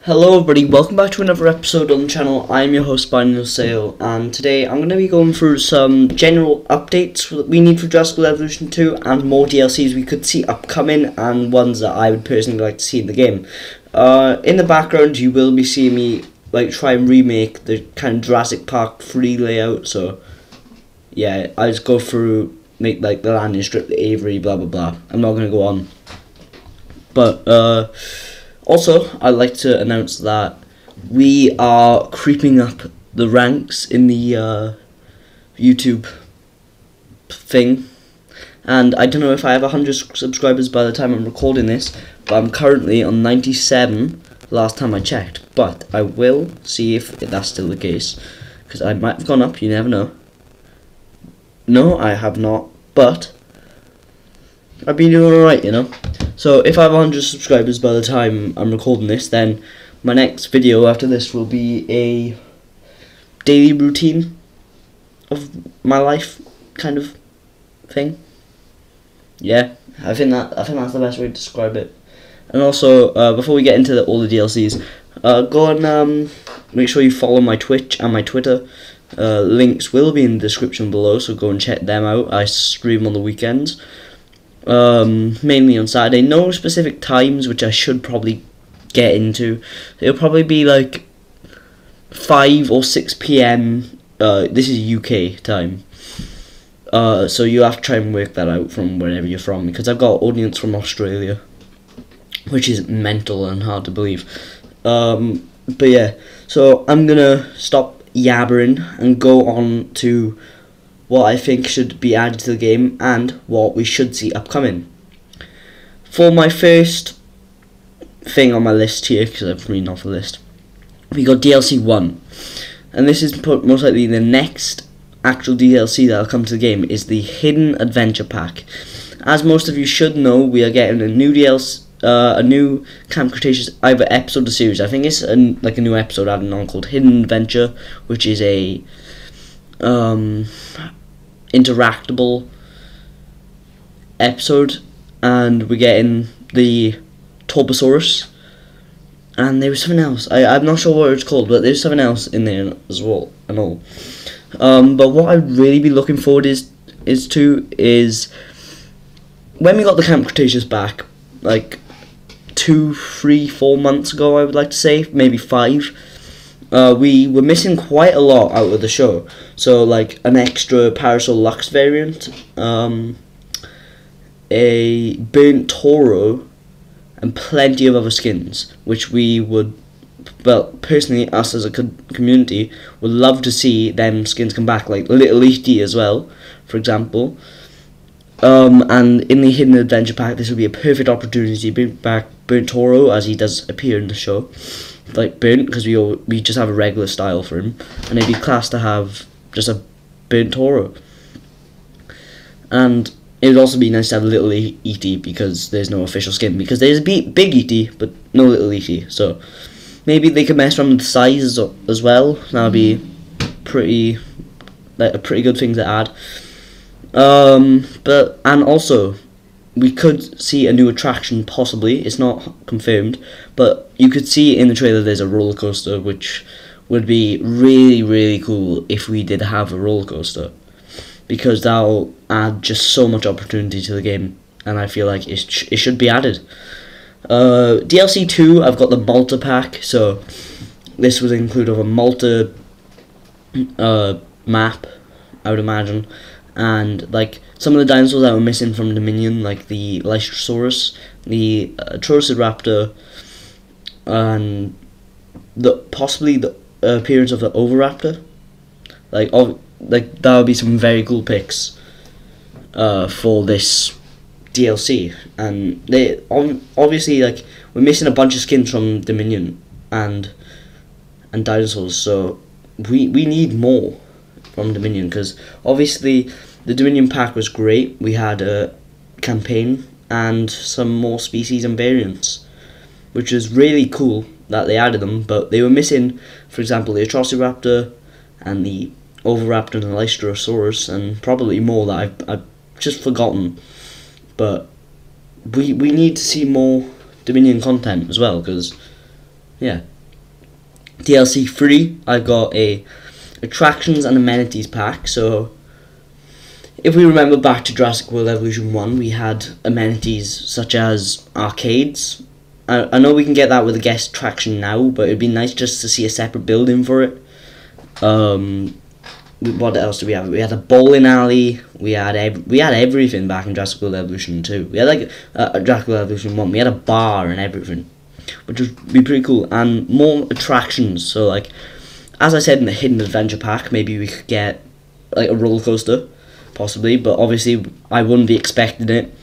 Hello everybody, welcome back to another episode on the channel. I'm your host, Binary Sale, and today I'm going to be going through some general updates that we need for Jurassic World Evolution 2 and more DLCs we could see upcoming and ones that I would personally like to see in the game. In the background you will be seeing me try and remake the kind of Jurassic Park 3 layout, so yeah, I just go through, make the landing strip, the Avery, blah blah blah. I'm not going to go on. But also, I'd like to announce that we are creeping up the ranks in the YouTube thing, and I don't know if I have 100 subscribers by the time I'm recording this, but I'm currently on 97 last time I checked, but I will see if that's still the case, because I might have gone up, you never know. No, I have not, but I've been doing alright, you know. So if I have 100 subscribers by the time I'm recording this, then my next video after this will be a daily routine of my life kind of thing. Yeah, I think that's the best way to describe it. And also, before we get into all the DLCs, go and make sure you follow my Twitch and my Twitter. Links will be in the description below, so go and check them out. I stream on the weekends. Mainly on Saturday. No specific times, which I should probably get into. It'll probably be like 5 or 6 PM. This is UK time. So you have to try and work that out from wherever you're from, because I've got an audience from Australia, which is mental and hard to believe. But yeah, so I'm gonna stop yabbering and go on to what I think should be added to the game and what we should see upcoming. For my first thing on my list here, because I'm reading off the list, we got DLC 1, and this is most likely the next actual DLC that'll come to the game, is the Hidden Adventure Pack. As most of you should know, we are getting a new DLC, a new Camp Cretaceous either episode or series. I think it's a new episode added on called Hidden Adventure, which is a interactable episode, and we're getting the Torbosaurus, and there was something else. I'm not sure what it's called, but there's something else in there as well and all. But what I'd really be looking forward is when we got the Camp Cretaceous back, like 2, 3, 4 months ago, I would like to say, maybe 5. We were missing quite a lot out of the show. So like an extra Parasol Lux variant, a burnt Toro, and plenty of other skins, which we would, well, personally, us as a community would love to see them skins come back, like Little E.T. as well, for example. And in the Hidden Adventure Pack, this would be a perfect opportunity to bring back Burnt Toro, as he does appear in the show. Like burnt, because we just have a regular style for him, and it'd be class to have just a burnt Toro. And it would also be nice to have a Little E.T. because there's no official skin, because there's a big E.T. but no Little E.T. So maybe they could mess around with the sizes as well. That would be a pretty good thing to add. And also, we could see a new attraction, possibly. It's not confirmed, but you could see in the trailer there's a roller coaster, which would be really, really cool if we did have a roller coaster, because that'll add just so much opportunity to the game, and I feel like it should be added. DLC 2, I've got the Malta pack, so this would include a Malta map, I would imagine. And like some of the dinosaurs that were missing from Dominion, like the Lystrosaurus, the Troceraptor, and possibly the appearance of the Oviraptor. Like that would be some very cool picks for this DLC. And they obviously, like, we're missing a bunch of skins from Dominion and dinosaurs, so we need more from Dominion, because obviously the Dominion pack was great. We had a campaign and some more species and variants, which was really cool that they added them, but they were missing, for example, the Atrociraptor and the Oviraptor and the Lystrosaurus, and probably more that I've just forgotten. But we need to see more Dominion content as well, because yeah, DLC 3, I got a attractions and amenities pack. So if we remember back to Jurassic World Evolution 1, we had amenities such as arcades. I know we can get that with a guest attraction now, but it'd be nice just to see a separate building for it. What else do we have? We had a bowling alley. We had everything back in Jurassic World Evolution 2. We had like Jurassic World Evolution 1. We had a bar and everything, which would be pretty cool, and more attractions. So like, as I said in the Hidden Adventure pack, maybe we could get like a roller coaster, possibly, but obviously I wouldn't be expecting it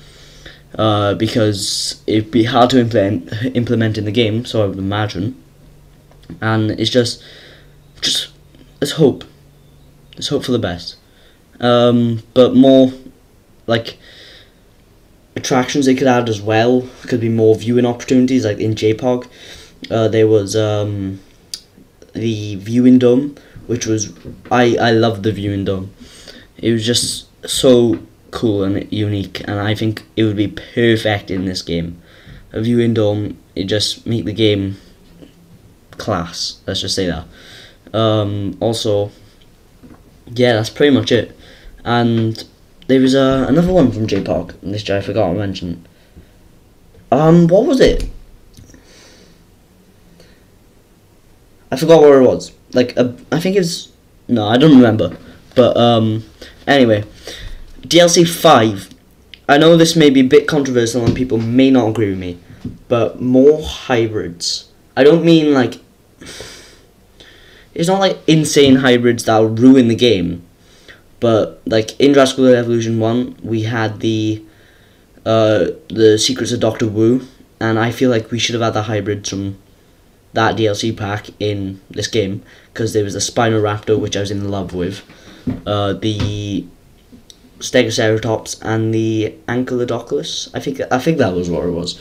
because it'd be hard to implement in the game. So I would imagine, and it's just let's hope. Let's hope for the best. But more like attractions they could add as well. Could be more viewing opportunities, like in JPOG. There was the viewing dome, which was I loved the viewing dome. It was just so cool and unique, and I think it would be perfect in this game. A viewing dome, it just make the game class. Let's just say that. Also, yeah, that's pretty much it. And there was another one from JPOG, and this guy I forgot to mention. What was it? I forgot what it was. Like, I think it's... No, I don't remember. But, anyway. DLC 5. I know this may be a bit controversial and people may not agree with me, but more hybrids. I don't mean, like... It's not like insane hybrids that'll ruin the game, but like in Jurassic World Evolution 1, we had the Secrets of Dr. Wu, and I feel like we should have had the hybrids from that DLC pack in this game, because there was the Spinoraptor, which I was in love with, the Stegoceratops, and the Ankylodoculus. I think that was what it was.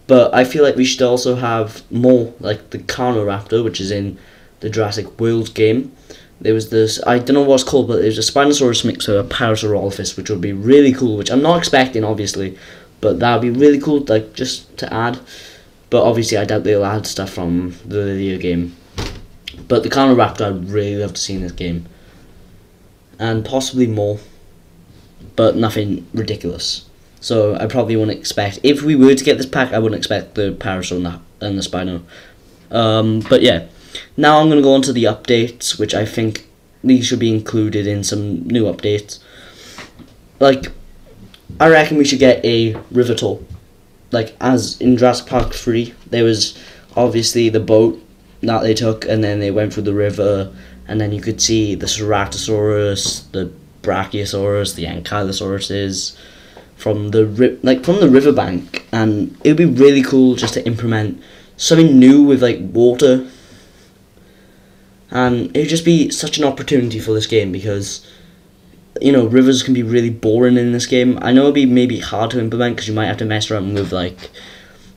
But I feel like we should also have more, like the Carnoraptor, which is in the Jurassic World game. There was this, I don't know what it's called, but there's a Spinosaurus mixed with a Parasaurolophus, which would be really cool, which I'm not expecting, obviously, but that would be really cool, like, just to add. But obviously, I doubt they'll add stuff from the video game. But the Carnoraptor, I'd really love to see in this game. And possibly more, but nothing ridiculous. So I probably wouldn't expect, if we were to get this pack, I wouldn't expect the Parasaur and the Spino. But yeah. Now I'm going to go on to the updates, which I think these should be included in some new updates. Like, I reckon we should get a river tour. Like, as in Jurassic Park 3, there was obviously the boat that they took, and then they went through the river, and then you could see the Ceratosaurus, the Brachiosaurus, the Ankylosauruses from the riverbank, and it would be really cool just to implement something new with like water. And it would just be such an opportunity for this game, because, you know, rivers can be really boring in this game. I know it'd be maybe hard to implement because you might have to mess around with like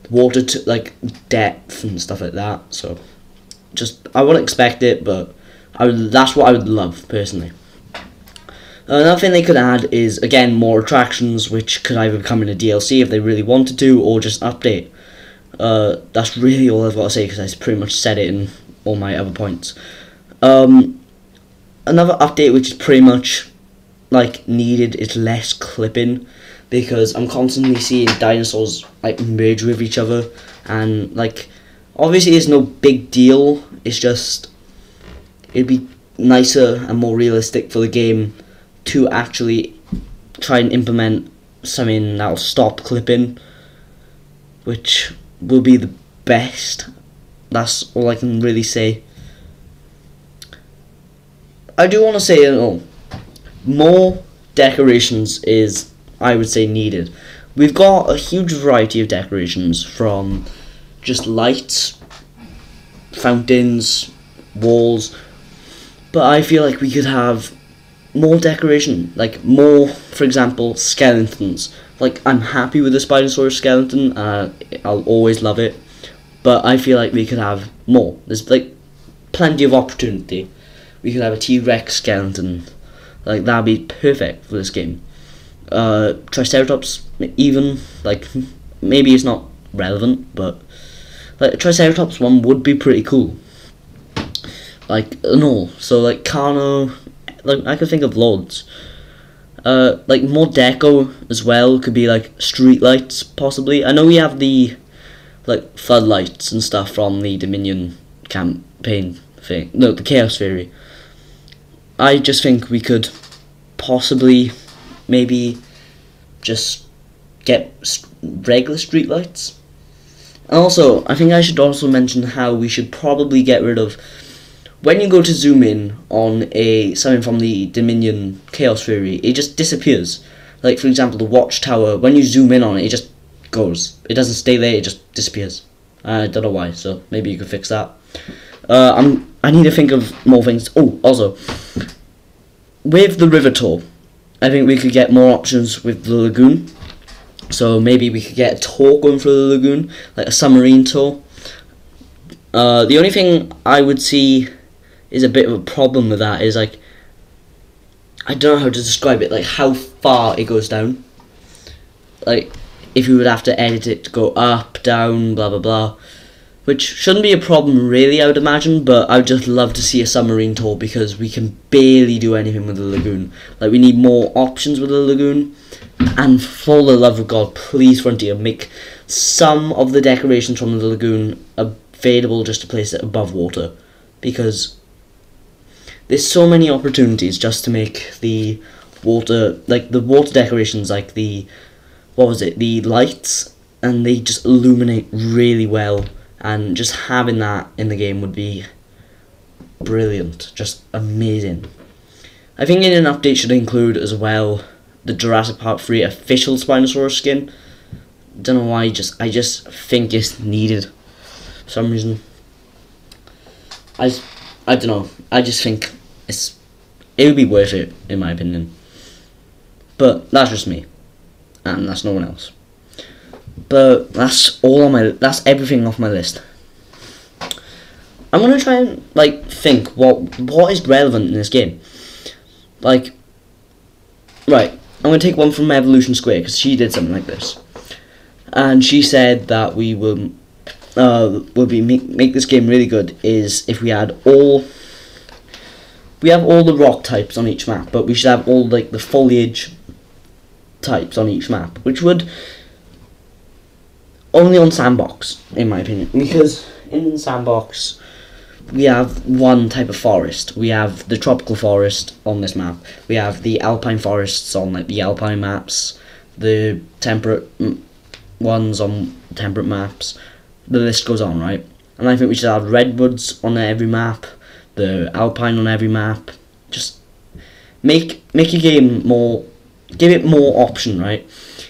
water to like depth and stuff like that. So just, I wouldn't expect it, but that's what I would love personally. Another thing they could add is, again, more attractions, which could either come in a DLC if they really wanted to, or just update. That's really all I've got to say, because I pretty much said it in all my other points. Another update which is pretty much like needed is less clipping, because I'm constantly seeing dinosaurs like merge with each other, and like obviously it's no big deal, it's just it'd be nicer and more realistic for the game to actually try and implement something that'll stop clipping, which will be the best. That's all I can really say. I do want to say, more decorations is, I would say, needed. We've got a huge variety of decorations, from just lights, fountains, walls, but I feel like we could have more decoration, like more, for example, skeletons. Like, I'm happy with the Spinosaurus skeleton, I'll always love it, but I feel like we could have more. There's like plenty of opportunity. We could have a T-Rex skeleton, like that'd be perfect for this game. Triceratops, even, like, maybe it's not relevant, but like a Triceratops one would be pretty cool. like no. So like Carno, like I could think of loads. Like more deco as well. Could be like street lights possibly. I know we have the like floodlights and stuff from the Dominion campaign thing. No, the Chaos Theory. I just think we could possibly maybe just get regular streetlights. And also, I think I should also mention how we should probably get rid of, when you go to zoom in on something from the Dominion Chaos Theory, it just disappears. Like for example, the watchtower, when you zoom in on it, it just goes. It doesn't stay there, it just disappears. I don't know why, so maybe you could fix that. I need to think of more things. Oh, also, with the river tour, I think we could get more options with the lagoon. So maybe we could get a tour going through the lagoon, like a submarine tour. The only thing I would see is a bit of a problem with that is like, I don't know how to describe it, like how far it goes down. Like if you would have to edit it to go up, down, blah blah blah, which shouldn't be a problem really, I would imagine, but I would just love to see a submarine tour because we can barely do anything with the lagoon. Like we need more options with the lagoon, and for the love of God, please Frontier, make some of the decorations from the lagoon available just to place it above water, because there's so many opportunities just to make the water, like the water decorations, like the, what was it, the lights, and they just illuminate really well, and just having that in the game would be brilliant, just amazing. I think an update should include as well the Jurassic Park 3 official Spinosaurus skin. Don't know why, I just think it's needed for some reason. I don't know, I just think it would be worth it in my opinion. But that's just me, and that's no one else. But that's everything off my list. I'm gonna try and like think what is relevant in this game. Like, right, I'm gonna take one from Evolution Square because she did something like this, and she said that we will make this game really good is if we have all the rock types on each map, but we should have all like the foliage types on each map, which would only on Sandbox, in my opinion, because in Sandbox we have one type of forest. We have the tropical forest on this map. We have the alpine forests on like the alpine maps, the temperate ones on temperate maps. The list goes on, right? And I think we should have redwoods on every map, the alpine on every map. Just make a game more, give it more option, right?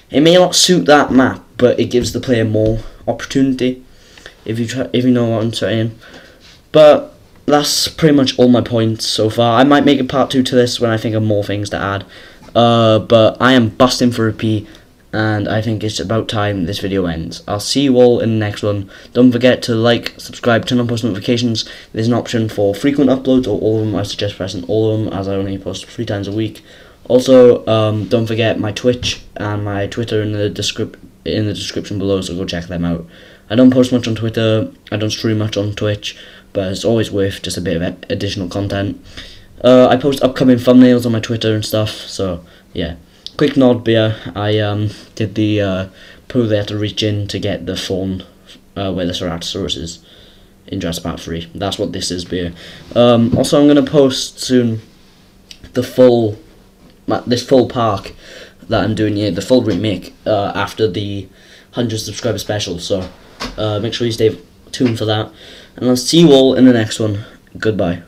It may not suit that map, but it gives the player more opportunity, if you know what I'm saying. But that's pretty much all my points so far. I might make a part 2 to this when I think of more things to add. But I am busting for a pee, and I think it's about time this video ends. I'll see you all in the next one. Don't forget to like, subscribe, turn on post notifications. There's an option for frequent uploads or all of them. I suggest pressing all of them, as I only post 3 times a week. Also, don't forget my Twitch and my Twitter in the description below, so go check them out. I don't post much on Twitter, I don't stream much on Twitch, but it's always worth just a bit of additional content. I post upcoming thumbnails on my Twitter and stuff, so yeah. Quick nod beer, I did the pool they had to reach in to get the phone where the Ceratosaurus is in Jurassic Park 3. That's what this is beer. Also, I'm going to post soon this full park that I'm doing here, the full remake, after the 100 subscriber special, so make sure you stay tuned for that, and I'll see you all in the next one. Goodbye.